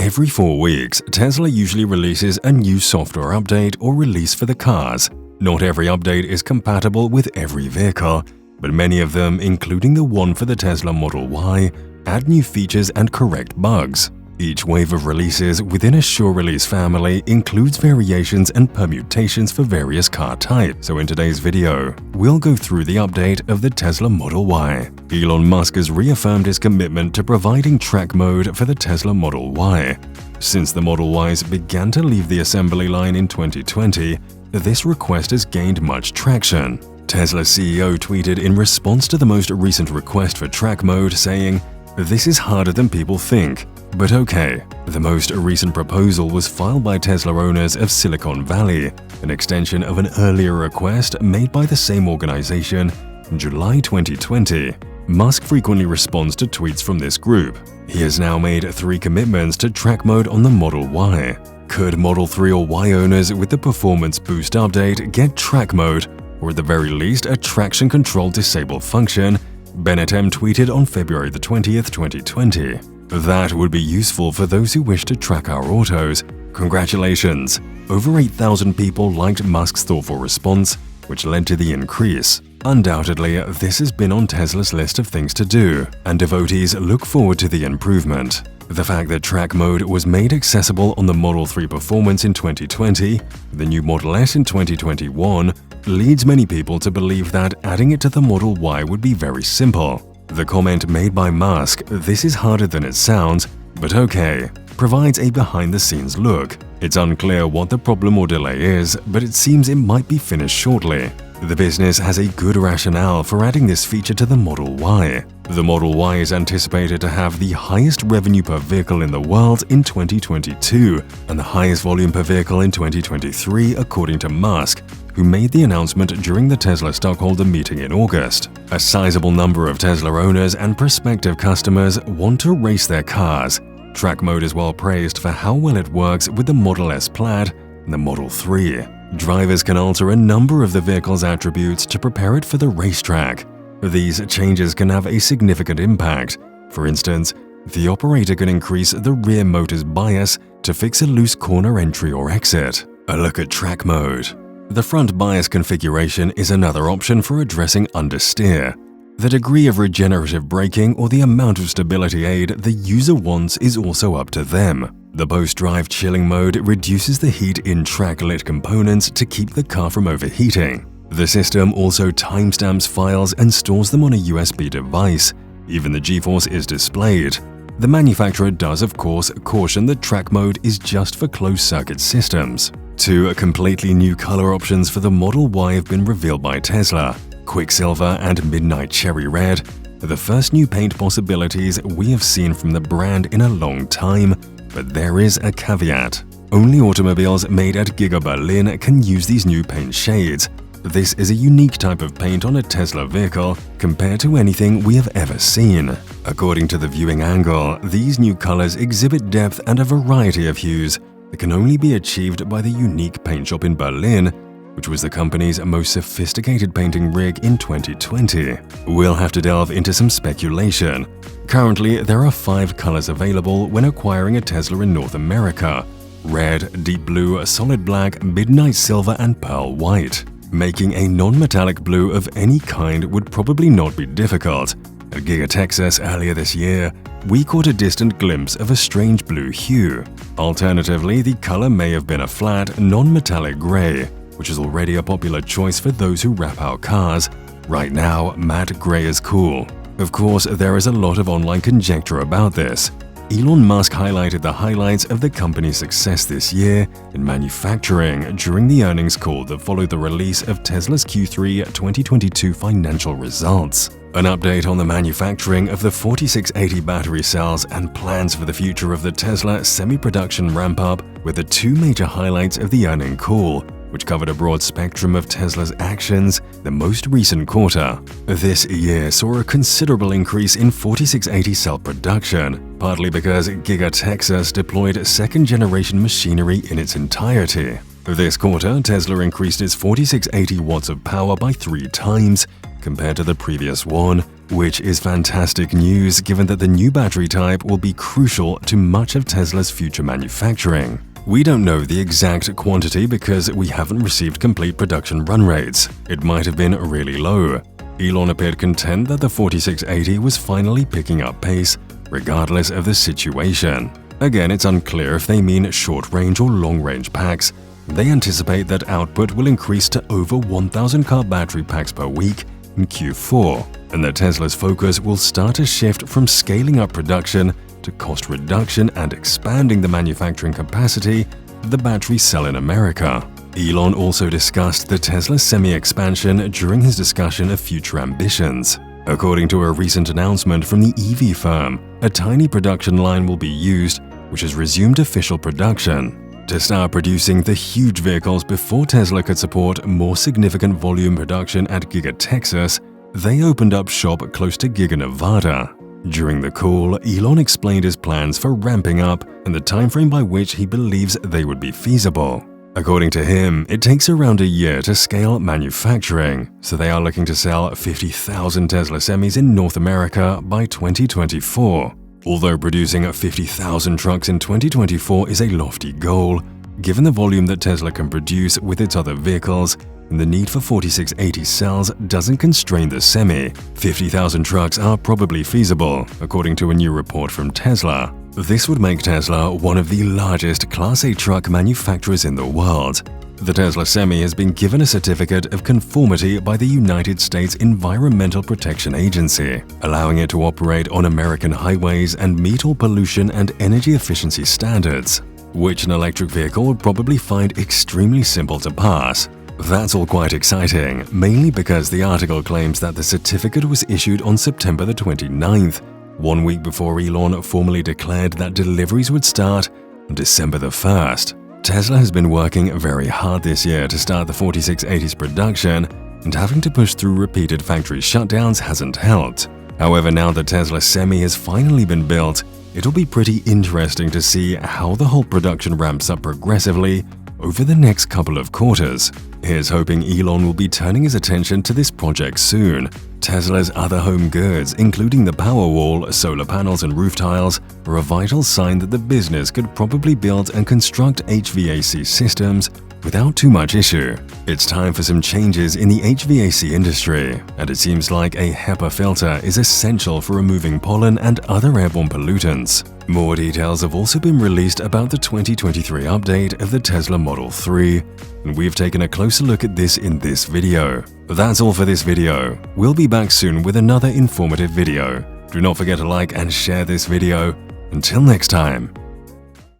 Every 4 weeks, Tesla usually releases a new software update or release for the cars. Not every update is compatible with every vehicle, but many of them, including the one for the Tesla Model Y, add new features and correct bugs. Each wave of releases within a sure release family includes variations and permutations for various car types. So in today's video, we'll go through the update of the Tesla Model Y. Elon Musk has reaffirmed his commitment to providing track mode for the Tesla Model Y. Since the Model Ys began to leave the assembly line in 2020, this request has gained much traction. Tesla's CEO tweeted in response to the most recent request for track mode saying, "This is harder than people think. But okay." The most recent proposal was filed by Tesla owners of Silicon Valley, an extension of an earlier request made by the same organization in July 2020. Musk frequently responds to tweets from this group. He has now made 3 commitments to track mode on the Model Y. Could Model 3 or Y owners with the Performance Boost update get track mode, or at the very least a traction control disable function? Bennett M. tweeted on February 20th, 2020. "That would be useful for those who wish to track our autos. Congratulations." Over 8,000 people liked Musk's thoughtful response, which led to the increase. Undoubtedly, this has been on Tesla's list of things to do, and devotees look forward to the improvement. The fact that track mode was made accessible on the Model 3 Performance in 2020, the new Model S in 2021, leads many people to believe that adding it to the Model Y would be very simple. The comment made by Musk, "This is harder than it sounds, but okay," provides a behind-the-scenes look. It's unclear what the problem or delay is, but it seems it might be finished shortly. The business has a good rationale for adding this feature to the Model Y. The Model Y is anticipated to have the highest revenue per vehicle in the world in 2022 and the highest volume per vehicle in 2023, according to Musk, who made the announcement during the Tesla stockholder meeting in August. A sizable number of Tesla owners and prospective customers want to race their cars. Track mode is well praised for how well it works with the Model S Plaid and the Model 3. Drivers can alter a number of the vehicle's attributes to prepare it for the racetrack. These changes can have a significant impact. For instance, the operator can increase the rear motor's bias to fix a loose corner entry or exit. A look at track mode. The front bias configuration is another option for addressing understeer. The degree of regenerative braking or the amount of stability aid the user wants is also up to them. The post-drive chilling mode reduces the heat in track-lit components to keep the car from overheating. The system also timestamps files and stores them on a USB device. Even the G-force is displayed. The manufacturer does, of course, caution that track mode is just for closed-circuit systems. 2 completely new color options for the Model Y have been revealed by Tesla. Quicksilver and Midnight Cherry Red are the first new paint possibilities we have seen from the brand in a long time, but there is a caveat. Only automobiles made at Giga Berlin can use these new paint shades. This is a unique type of paint on a Tesla vehicle compared to anything we have ever seen. According to the viewing angle, these new colors exhibit depth and a variety of hues that can only be achieved by the unique paint shop in Berlin, which was the company's most sophisticated painting rig in 2020. We'll have to delve into some speculation. Currently, there are 5 colors available when acquiring a Tesla in North America: red, deep blue, solid black, midnight silver, and pearl white. Making a non-metallic blue of any kind would probably not be difficult. At Giga Texas earlier this year, we caught a distant glimpse of a strange blue hue. Alternatively, the color may have been a flat, non-metallic gray, which is already a popular choice for those who wrap our cars. Right now, matte gray is cool. Of course, there is a lot of online conjecture about this. Elon Musk highlighted the highlights of the company's success this year in manufacturing during the earnings call that followed the release of Tesla's Q3 2022 financial results. An update on the manufacturing of the 4680 battery cells and plans for the future of the Tesla semi-production ramp-up were the 2 major highlights of the earnings call, which covered a broad spectrum of Tesla's actions the most recent quarter. This year saw a considerable increase in 4680 cell production, partly because Giga Texas deployed second-generation machinery in its entirety. This quarter, Tesla increased its 4680 watts of power by 3 times compared to the previous one, which is fantastic news given that the new battery type will be crucial to much of Tesla's future manufacturing. We don't know the exact quantity because we haven't received complete production run rates. It might have been really low. Elon appeared content that the 4680 was finally picking up pace, regardless of the situation. Again, it's unclear if they mean short-range or long-range packs. They anticipate that output will increase to over 1,000 car battery packs per week in Q4, and that Tesla's focus will start to shift from scaling up production to cost reduction and expanding the manufacturing capacity of the battery cell in America. Elon also discussed the Tesla Semi expansion during his discussion of future ambitions. According to a recent announcement from the EV firm, a tiny production line will be used, which has resumed official production. To start producing the huge vehicles before Tesla could support more significant volume production at Giga Texas, they opened up shop close to Giga Nevada. During the call, Elon explained his plans for ramping up and the timeframe by which he believes they would be feasible. According to him, it takes around a year to scale manufacturing, so they are looking to sell 50,000 Tesla semis in North America by 2024. Although producing 50,000 trucks in 2024 is a lofty goal, given the volume that Tesla can produce with its other vehicles, and the need for 4680 cells doesn't constrain the Semi, 50,000 trucks are probably feasible, according to a new report from Tesla. This would make Tesla one of the largest Class A truck manufacturers in the world. The Tesla Semi has been given a certificate of conformity by the United States Environmental Protection Agency, allowing it to operate on American highways and meet all pollution and energy efficiency standards, which an electric vehicle would probably find extremely simple to pass. That's all quite exciting, mainly because the article claims that the certificate was issued on September the 29th, 1 week before Elon formally declared that deliveries would start on December the 1st. Tesla has been working very hard this year to start the 4680's production, and having to push through repeated factory shutdowns hasn't helped. However, now that Tesla Semi has finally been built, it'll be pretty interesting to see how the whole production ramps up progressively over the next couple of quarters. Here's hoping Elon will be turning his attention to this project soon. Tesla's other home goods, including the Powerwall, solar panels and roof tiles, are a vital sign that the business could probably build and construct HVAC systems without too much issue. It's time for some changes in the HVAC industry, and it seems like a HEPA filter is essential for removing pollen and other airborne pollutants. More details have also been released about the 2023 update of the Tesla Model 3, and we've taken a closer look at this in this video. That's all for this video. We'll be back soon with another informative video. Do not forget to like and share this video. Until next time.